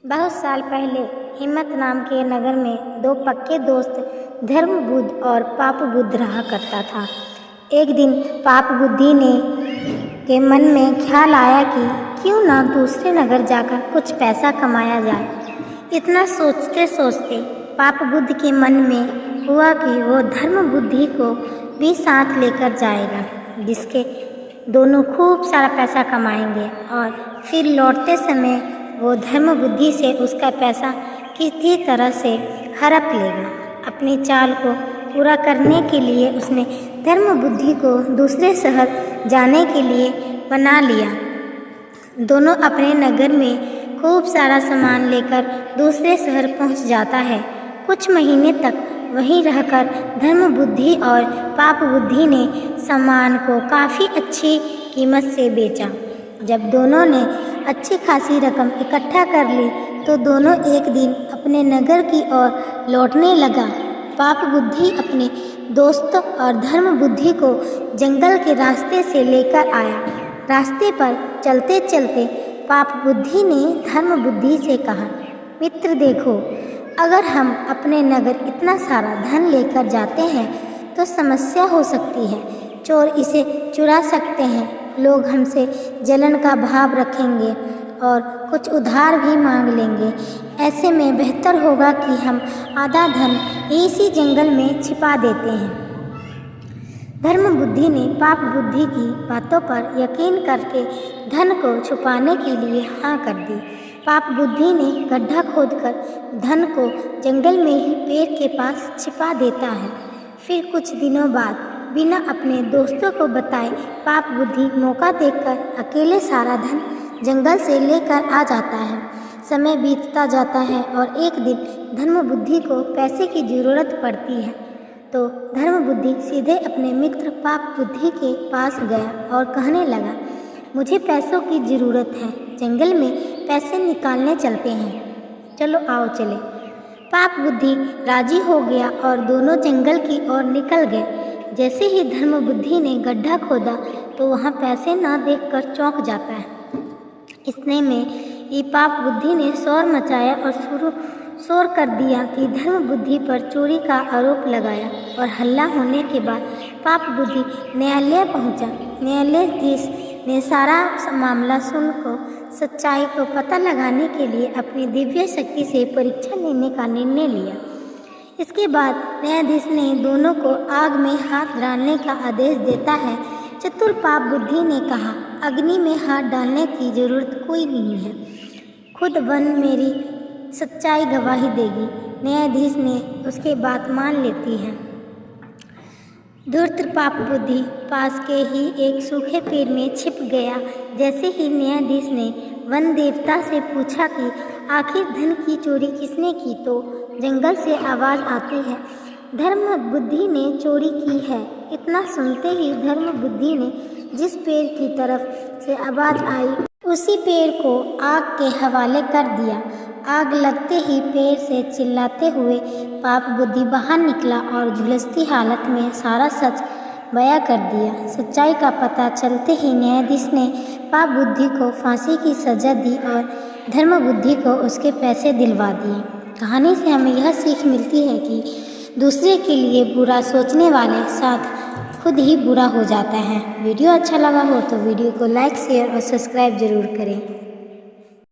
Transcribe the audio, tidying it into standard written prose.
बहुत साल पहले हिम्मत नाम के नगर में दो पक्के दोस्त धर्म बुद्ध और पाप बुद्ध रहा करता था। एक दिन पाप बुद्धि ने के मन में ख्याल आया कि क्यों ना दूसरे नगर जाकर कुछ पैसा कमाया जाए। इतना सोचते सोचते पाप बुद्ध के मन में हुआ कि वो धर्म बुद्धि को भी साथ लेकर जाएगा, जिसके दोनों खूब सारा पैसा कमाएंगे और फिर लौटते समय वो धर्म बुद्धि से उसका पैसा किसी तरह से हड़प लेगा। अपनी चाल को पूरा करने के लिए उसने धर्म बुद्धि को दूसरे शहर जाने के लिए बना लिया। दोनों अपने नगर में खूब सारा सामान लेकर दूसरे शहर पहुंच जाता है। कुछ महीने तक वहीं रहकर धर्म बुद्धि और पाप बुद्धि ने सामान को काफ़ी अच्छी कीमत से बेचा। जब दोनों ने अच्छी खासी रकम इकट्ठा कर ली तो दोनों एक दिन अपने नगर की ओर लौटने लगा। पाप बुद्धि अपने दोस्त और धर्म बुद्धि को जंगल के रास्ते से लेकर आया। रास्ते पर चलते चलते पाप बुद्धि ने धर्म बुद्धि से कहा, मित्र देखो, अगर हम अपने नगर इतना सारा धन लेकर जाते हैं तो समस्या हो सकती है। चोर इसे चुरा सकते हैं, लोग हमसे जलन का भाव रखेंगे और कुछ उधार भी मांग लेंगे। ऐसे में बेहतर होगा कि हम आधा धन इसी जंगल में छिपा देते हैं। धर्म बुद्धि ने पाप बुद्धि की बातों पर यकीन करके धन को छुपाने के लिए हाँ कर दी। पाप बुद्धि ने गड्ढा खोदकर धन को जंगल में ही पेड़ के पास छिपा देता है। फिर कुछ दिनों बाद बिना अपने दोस्तों को बताए पाप बुद्धि मौका देखकर अकेले सारा धन जंगल से लेकर आ जाता है। समय बीतता जाता है और एक दिन धर्म बुद्धि को पैसे की ज़रूरत पड़ती है तो धर्म बुद्धि सीधे अपने मित्र पाप बुद्धि के पास गया और कहने लगा, मुझे पैसों की ज़रूरत है, जंगल में पैसे निकालने चलते हैं, चलो आओ चले। पाप बुद्धि राजी हो गया और दोनों जंगल की ओर निकल गए। जैसे ही धर्म बुद्धि ने गड्ढा खोदा तो वहाँ पैसे ना देखकर चौंक जाता है। इतने में ये पाप बुद्धि ने शोर मचाया और शोर कर दिया कि धर्म बुद्धि पर चोरी का आरोप लगाया और हल्ला होने के बाद पाप बुद्धि न्यायालय पहुंचा। न्यायाधीश ने सारा मामला सुनकर सच्चाई को पता लगाने के लिए अपनी दिव्य शक्ति से परीक्षा लेने का निर्णय लिया। इसके बाद न्यायाधीश ने दोनों को आग में हाथ डालने का आदेश देता है। चतुर पाप बुद्धि ने कहा, अग्नि में हाथ डालने की जरूरत कोई नहीं है, खुद वन मेरी सच्चाई गवाही देगी। न्यायाधीश ने उसके बात मान लेती है। धूर्त पाप बुद्धि पास के ही एक सूखे पेड़ में छिप गया। जैसे ही न्यायाधीश ने वन देवता से पूछा कि आखिर धन की चोरी किसने की तो जंगल से आवाज़ आती है, धर्म बुद्धि ने चोरी की है। इतना सुनते ही धर्म बुद्धि ने जिस पेड़ की तरफ से आवाज़ आई उसी पेड़ को आग के हवाले कर दिया। आग लगते ही पेड़ से चिल्लाते हुए पाप बुद्धि बाहर निकला और झुलसती हालत में सारा सच बयां कर दिया। सच्चाई का पता चलते ही न्यायाधीश ने पाप बुद्धि को फांसी की सज़ा दी और धर्म बुद्धि को उसके पैसे दिलवा दिए। कहानी से हमें यह सीख मिलती है कि दूसरे के लिए बुरा सोचने वाले साथ खुद ही बुरा हो जाता है। वीडियो अच्छा लगा हो तो वीडियो को लाइक, शेयर और सब्सक्राइब ज़रूर करें।